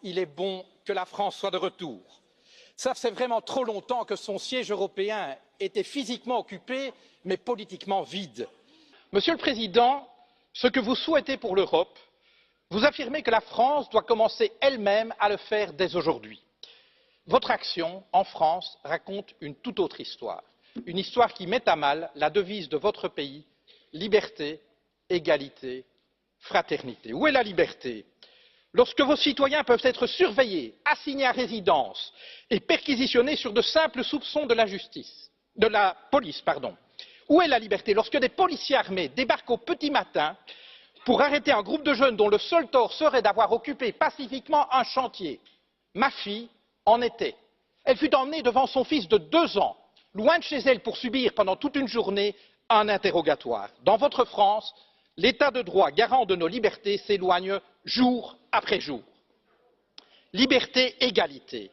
il est bon que la France soit de retour. Ça fait vraiment trop longtemps que son siège européen était physiquement occupé, mais politiquement vide. Monsieur le Président, ce que vous souhaitez pour l'Europe, vous affirmez que la France doit commencer elle-même à le faire dès aujourd'hui. Votre action en France raconte une toute autre histoire, une histoire qui met à mal la devise de votre pays, liberté, égalité, fraternité. Où est la liberté? Lorsque vos citoyens peuvent être surveillés, assignés à résidence et perquisitionnés sur de simples soupçons de la police. Où est la liberté lorsque des policiers armés débarquent au petit matin pour arrêter un groupe de jeunes dont le seul tort serait d'avoir occupé pacifiquement un chantier? Ma fille en était. Elle fut emmenée devant son fils de 2 ans, loin de chez elle pour subir pendant toute une journée un interrogatoire. Dans votre France, l'état de droit garant de nos libertés s'éloigne jour après jour. Liberté, égalité.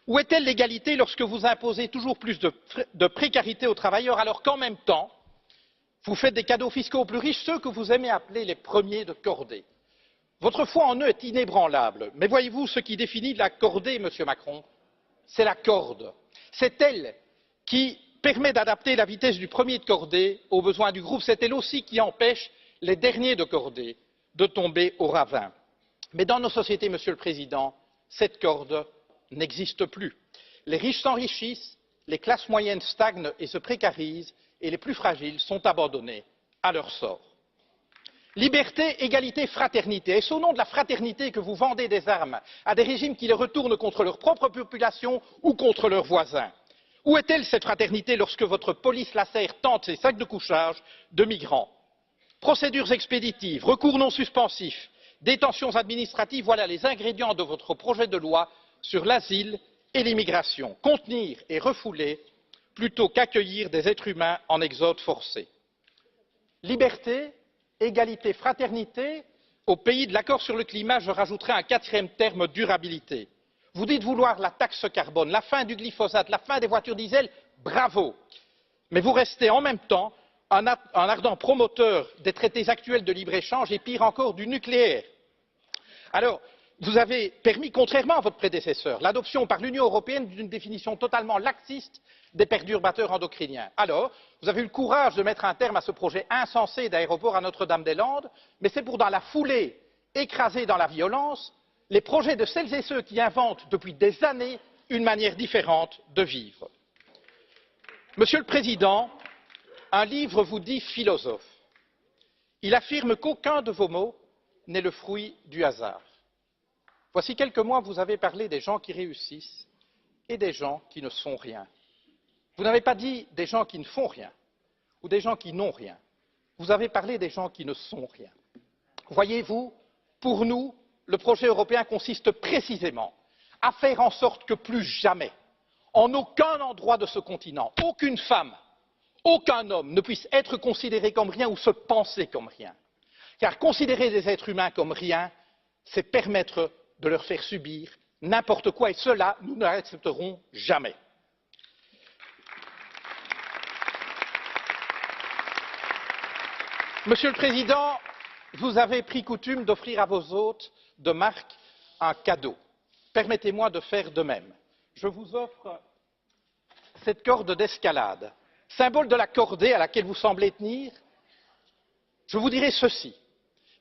Où est-elle l'égalité lorsque vous imposez toujours plus de précarité aux travailleurs alors qu'en même temps, vous faites des cadeaux fiscaux aux plus riches, ceux que vous aimez appeler les premiers de cordée? Votre foi en eux est inébranlable, mais voyez-vous, ce qui définit la cordée, Monsieur Macron, c'est la corde. C'est elle qui permet d'adapter la vitesse du premier de cordée aux besoins du groupe. C'est elle aussi qui empêche les derniers de cordée de tomber au ravin. Mais dans nos sociétés, Monsieur le Président, cette corde n'existe plus. Les riches s'enrichissent, les classes moyennes stagnent et se précarisent, et les plus fragiles sont abandonnés à leur sort. Liberté, égalité, fraternité. Est-ce au nom de la fraternité que vous vendez des armes à des régimes qui les retournent contre leur propre population ou contre leurs voisins? Où est-elle cette fraternité lorsque votre police lacère tente ses sacs de couchage de migrants? Procédures expéditives, recours non suspensifs, détentions administratives, voilà les ingrédients de votre projet de loi sur l'asile et l'immigration. Contenir et refouler plutôt qu'accueillir des êtres humains en exode forcé. Liberté, égalité, fraternité, au pays de l'accord sur le climat, je rajouterai un 4e terme, durabilité. Vous dites vouloir la taxe carbone, la fin du glyphosate, la fin des voitures diesel, bravo. Mais vous restez en même temps un ardent promoteur des traités actuels de libre-échange et pire encore du nucléaire. Alors, vous avez permis, contrairement à votre prédécesseur, l'adoption par l'Union européenne d'une définition totalement laxiste des perturbateurs endocriniens. Alors, vous avez eu le courage de mettre un terme à ce projet insensé d'aéroport à Notre-Dame-des-Landes, mais c'est pour, dans la foulée, écraser dans la violence les projets de celles et ceux qui inventent depuis des années une manière différente de vivre. Monsieur le Président, un livre vous dit philosophe. Il affirme qu'aucun de vos mots n'est le fruit du hasard. Voici quelques mois, vous avez parlé des gens qui réussissent et des gens qui ne sont rien. Vous n'avez pas dit des gens qui ne font rien ou des gens qui n'ont rien. Vous avez parlé des gens qui ne sont rien. Voyez-vous, pour nous, le projet européen consiste précisément à faire en sorte que plus jamais, en aucun endroit de ce continent, aucune femme, aucun homme ne puisse être considéré comme rien ou se penser comme rien. Car considérer des êtres humains comme rien, c'est permettre de leur faire subir n'importe quoi, et cela, nous ne l'accepterons jamais. Monsieur le Président, vous avez pris coutume d'offrir à vos hôtes de marque un cadeau. Permettez-moi de faire de même. Je vous offre cette corde d'escalade, symbole de la cordée à laquelle vous semblez tenir. Je vous dirai ceci.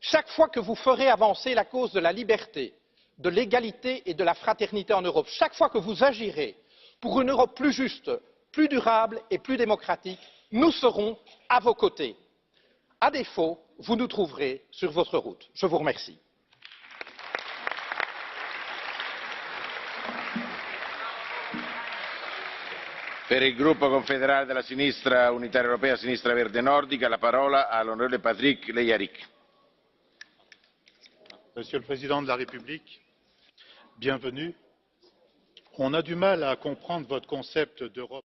Chaque fois que vous ferez avancer la cause de la liberté, de l'égalité et de la fraternité en Europe, chaque fois que vous agirez pour une Europe plus juste, plus durable et plus démocratique, nous serons à vos côtés. À défaut, vous nous trouverez sur votre route. Je vous remercie. Per il gruppo confederale della sinistra unitaria europea sinistra verde nordica, la parola all'onorevole Patrick Leyarick. Monsieur le Président de la République, bienvenue. On a du mal à comprendre votre concept d'Europe.